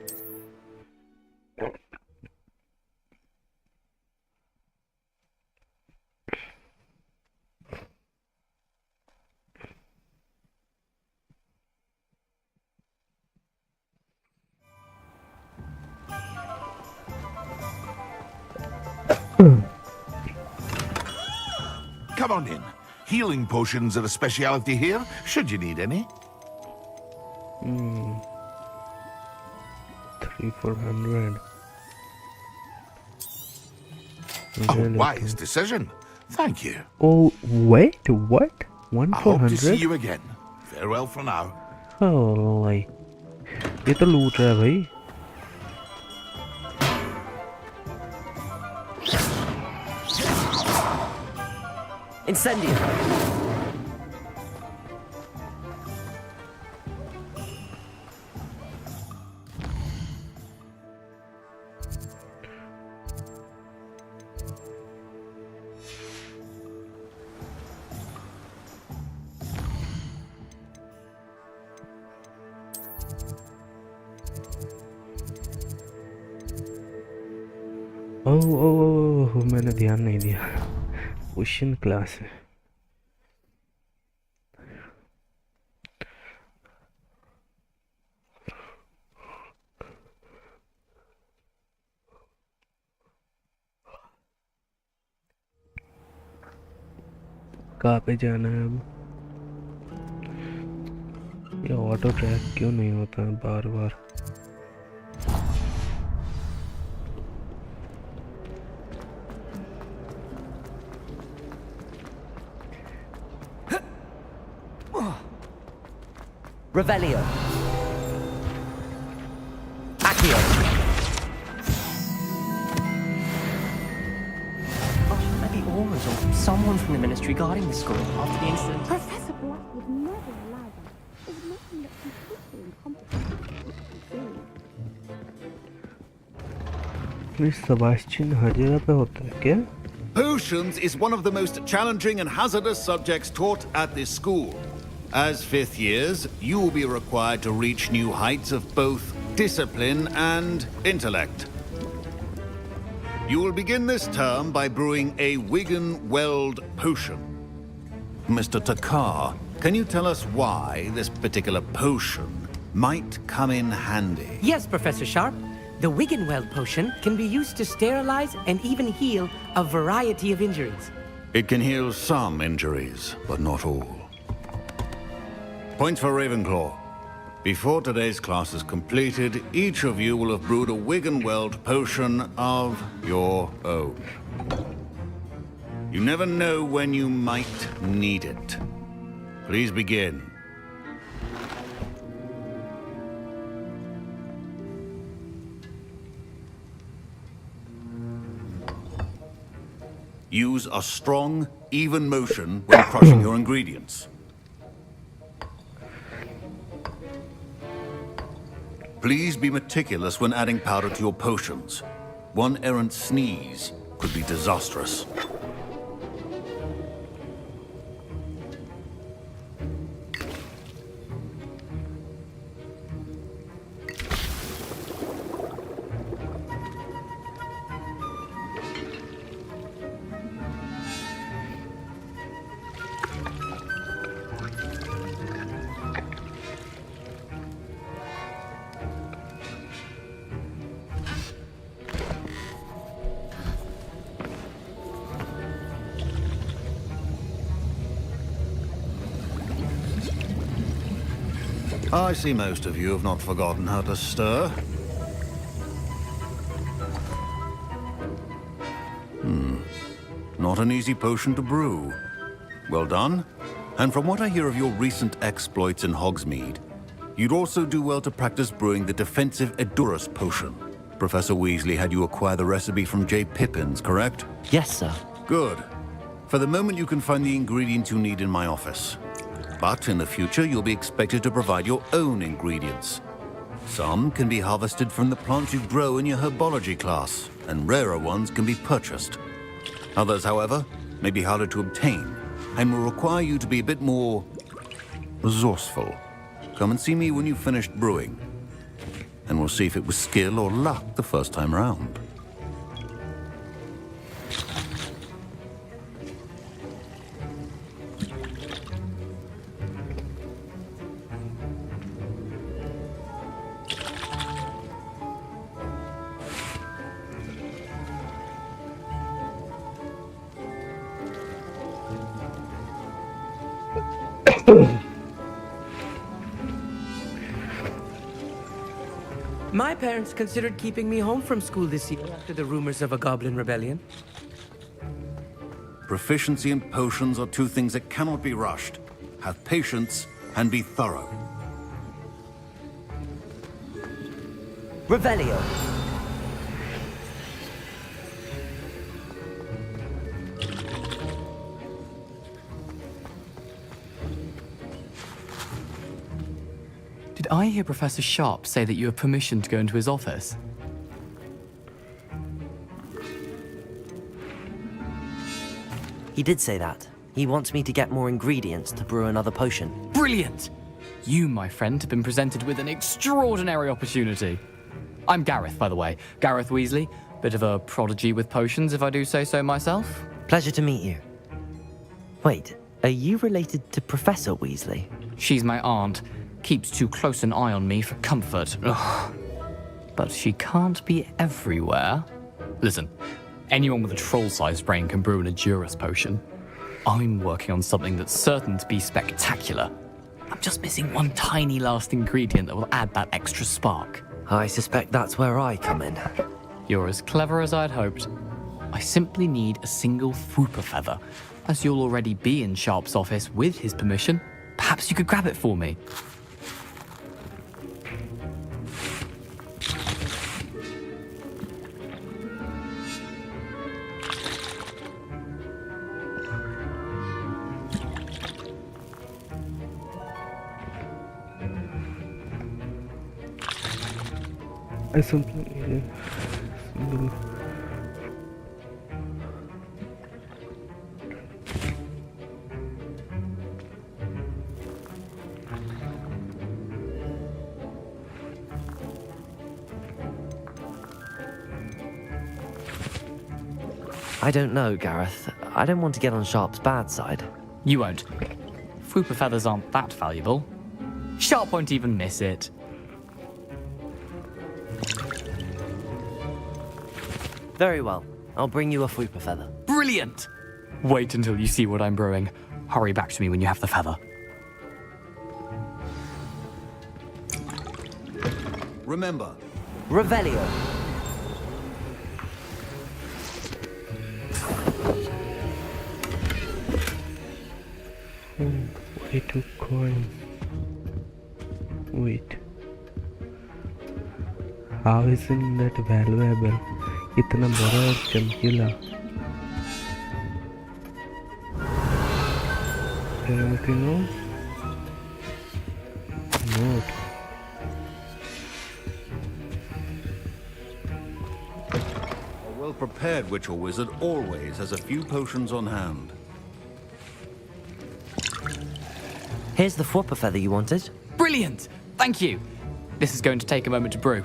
Come on in. Healing potions are a speciality here, should you need any. 300-400. A wise decision. Thank you. Oh, wait, what? I hope to see you again. Farewell for now. Oh, ये तो लूट रहा है भाई. Incendio! ओह मैंने ध्यान नहीं दिया. Ocean class है. कहाँ पे जाना है अब? ये ऑटो ट्रैक क्यों नहीं होता बार बार? Revelio. Accio. Maybe Aura's or someone from the ministry guarding the school after the incident. Professor Black would never allow that. It would make him look completely incompetent. Miss Sebastian हर जगह पे होता है क्या? Potions is one of the most challenging and hazardous subjects taught at this school. As fifth years, you will be required to reach new heights of both discipline and intellect. You will begin this term by brewing a Wigan Weld potion. Mr. Takar, can you tell us why this particular potion might come in handy. Yes, Professor Sharp. The Wiggenweld potion can be used to sterilize and even heal a variety of injuries. It can heal some injuries, but not all. Points for Ravenclaw. Before today's class is completed, each of you will have brewed a Wiggenweld potion of your own. You never know when you might need it. Please begin. Use a strong, even motion when crushing your ingredients. Please be meticulous when adding powder to your potions. One errant sneeze could be disastrous. I see most of you have not forgotten how to stir. Not an easy potion to brew. Well done. And from what I hear of your recent exploits in Hogsmeade, you'd also do well to practice brewing the defensive Edurus potion. Professor Weasley had you acquire the recipe from J. Pippins, correct? Yes, sir. Good. For the moment, you can find the ingredients you need in my office. But in the future, you'll be expected to provide your own ingredients. Some can be harvested from the plants you grow in your herbology class, and rarer ones can be purchased. Others, however, may be harder to obtain, and will require you to be a bit more resourceful. Come and see me when you've finished brewing, and we'll see if it was skill or luck the first time round. My parents considered keeping me home from school this year after the rumors of a goblin rebellion. Proficiency in potions are two things that cannot be rushed. Have patience and be thorough. Revelio. Did I hear Professor Sharp say that you have permission to go into his office? He did say that. He wants me to get more ingredients to brew another potion. Brilliant! You, my friend, have been presented with an extraordinary opportunity. I'm Gareth, by the way. Gareth Weasley. Bit of a prodigy with potions, if I do say so myself. Pleasure to meet you. Wait, are you related to Professor Weasley? She's my aunt. Keeps too close an eye on me for comfort. Ugh. But she can't be everywhere. Listen, anyone with a troll-sized brain can brew an Edurus potion. I'm working on something that's certain to be spectacular. I'm just missing one tiny last ingredient that will add that extra spark. I suspect that's where I come in. You're as clever as I'd hoped. I simply need a single Fwooper feather. As you'll already be in Sharp's office with his permission, perhaps you could grab it for me. I simply I don't know, Gareth. I don't want to get on Sharp's bad side. You won't. Fwooper feathers aren't that valuable. Sharp won't even miss it. Very well. I'll bring you a fupa feather. Brilliant! Wait until you see what I'm brewing. Hurry back to me when you have the feather. Remember, Revelio. I took coins. Wait. How isn't that valuable? इतना बड़ा और चमकीला. Anything else? Note. a well-prepared witch or wizard always has a few potions on hand. Here's the fupa feather you wanted. Brilliant! Thank you. This is going to take a moment to brew.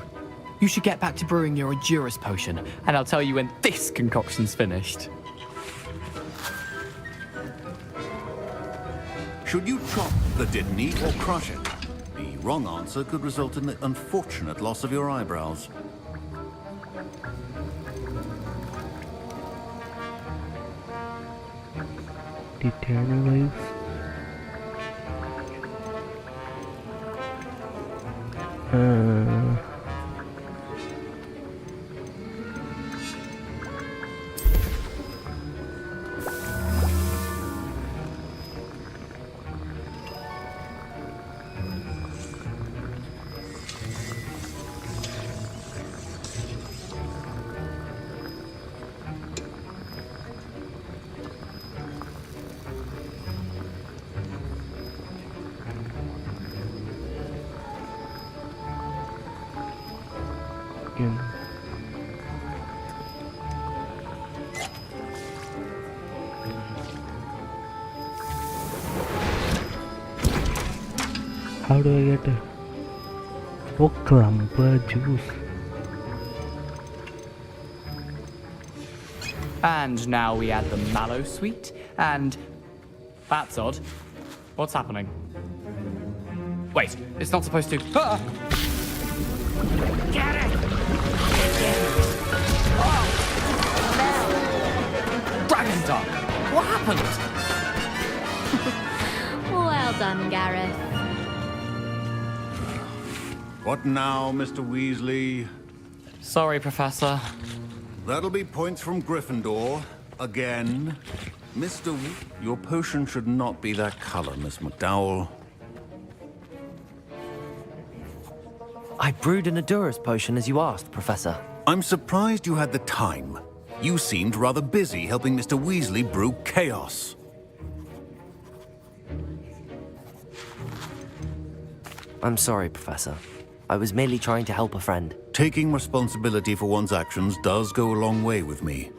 You should get back to brewing your Edurus potion, and I'll tell you when this concoction's finished. Should you chop the Dittany or crush it? The wrong answer could result in the unfortunate loss of your eyebrows. Titanium again. How do I get a clumper juice? And now we add the mallow sweet, and... That's odd. What's happening? Wait, it's not supposed to... Ah! Get it! Dragon Dog! What happened? Well done, Gareth. What now, Mr. Weasley? Sorry, Professor. That'll be points from Gryffindor. Again. Your potion should not be that color, Miss McDowell. I brewed an Edurus potion as you asked, Professor. I'm surprised you had the time. You seemed rather busy helping Mr. Weasley brew chaos. I'm sorry, Professor. I was merely trying to help a friend. Taking responsibility for one's actions does go a long way with me.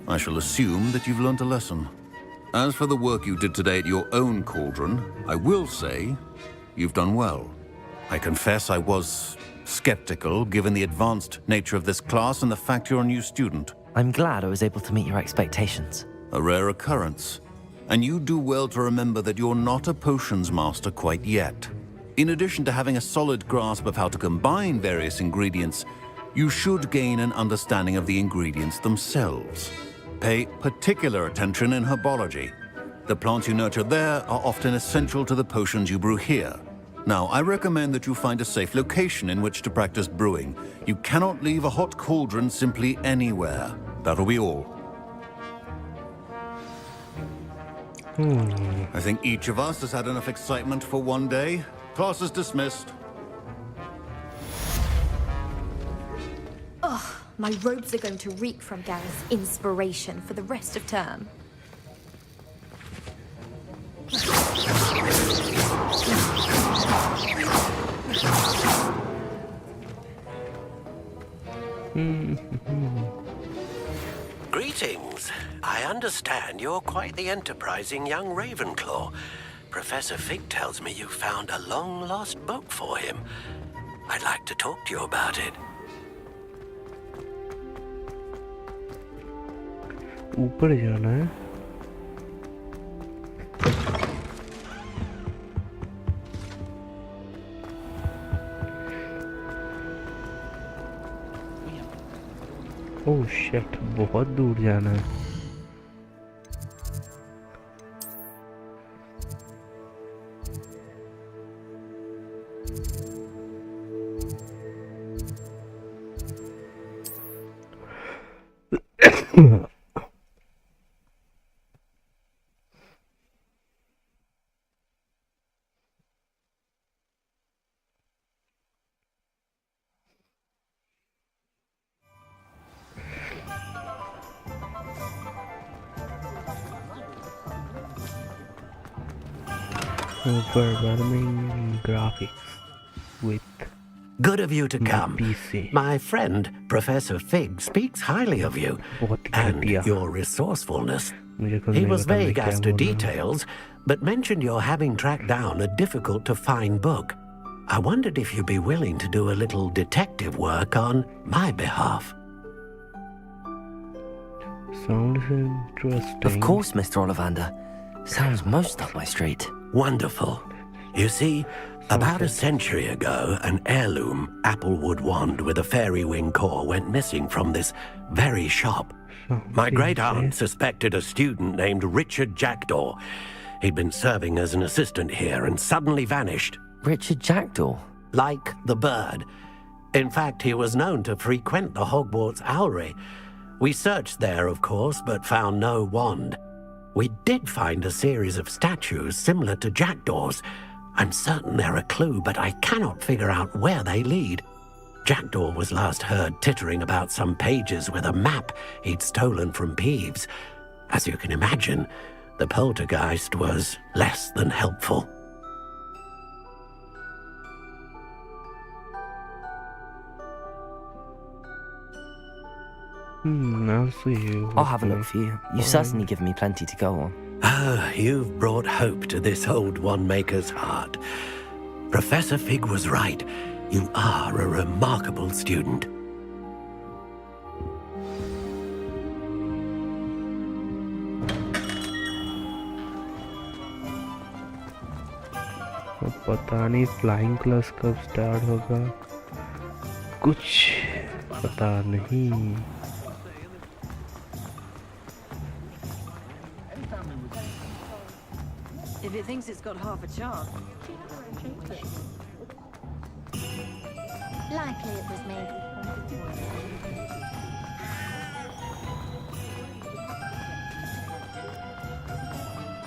I shall assume that you've learnt a lesson. As for the work you did today at your own cauldron, I will say you've done well. I confess I was skeptical, given the advanced nature of this class and the fact you're a new student. I'm glad I was able to meet your expectations. A rare occurrence. And you do well to remember that you're not a potions master quite yet. In addition to having a solid grasp of how to combine various ingredients, you should gain an understanding of the ingredients themselves. Pay particular attention in herbology. The plants you nurture there are often essential to the potions you brew here. Now, I recommend that you find a safe location in which to practice brewing. You cannot leave a hot cauldron simply anywhere. That'll be all. I think each of us has had enough excitement for one day. Class is dismissed. Ugh, my robes are going to reek from Gareth's inspiration for the rest of term. Greetings. I understand you're quite the enterprising young Ravenclaw. Professor Fig tells me you found a long-lost book for him. I'd like to talk to you about it. ऊपर जाना है. Oh oh shit, बहुत दूर जाना है। Overwhelming graphics with Good of you to come. PC. My friend, Professor Fig, speaks highly of you and your resourcefulness. He was vague as to details, but mentioned your having tracked down a difficult-to-find book. I wondered if you'd be willing to do a little detective work on my behalf. Sounds interesting. Of course, Mr. Ollivander. Sounds most up my street. Wonderful. You see, about a century ago, an heirloom applewood wand with a fairy wing core went missing from this very shop. My great-aunt suspected a student named Richard Jackdaw. He'd been serving as an assistant here and suddenly vanished. Richard Jackdaw? Like the bird. In fact, he was known to frequent the Hogwarts Owlery. We searched there, of course, but found no wand. We did find a series of statues similar to Jackdaw's. I'm certain they're a clue, but I cannot figure out where they lead. Jackdaw was last heard tittering about some pages with a map he'd stolen from Peeves. As you can imagine, the poltergeist was less than helpful. I'll see. I'll have a look for you. You've certainly given me plenty to go on. Ah, you've brought hope to this old one-maker's heart. Professor Fig was right. You are a remarkable student. अब पता नहीं flying class कब start होगा, कुछ पता नहीं। If it thinks it's got half a chance. Likely it was me.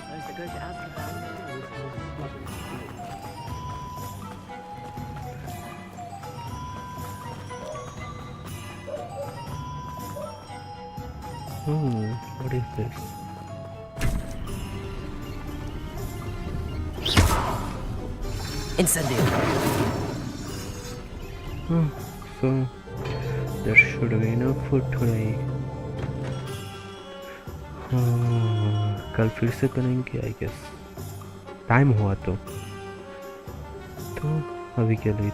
Those that go to Azkaban. What is this? Incendio. So there should be enough food today. कल फिर से करेंगे I guess, time हुआ तो अभी के लिए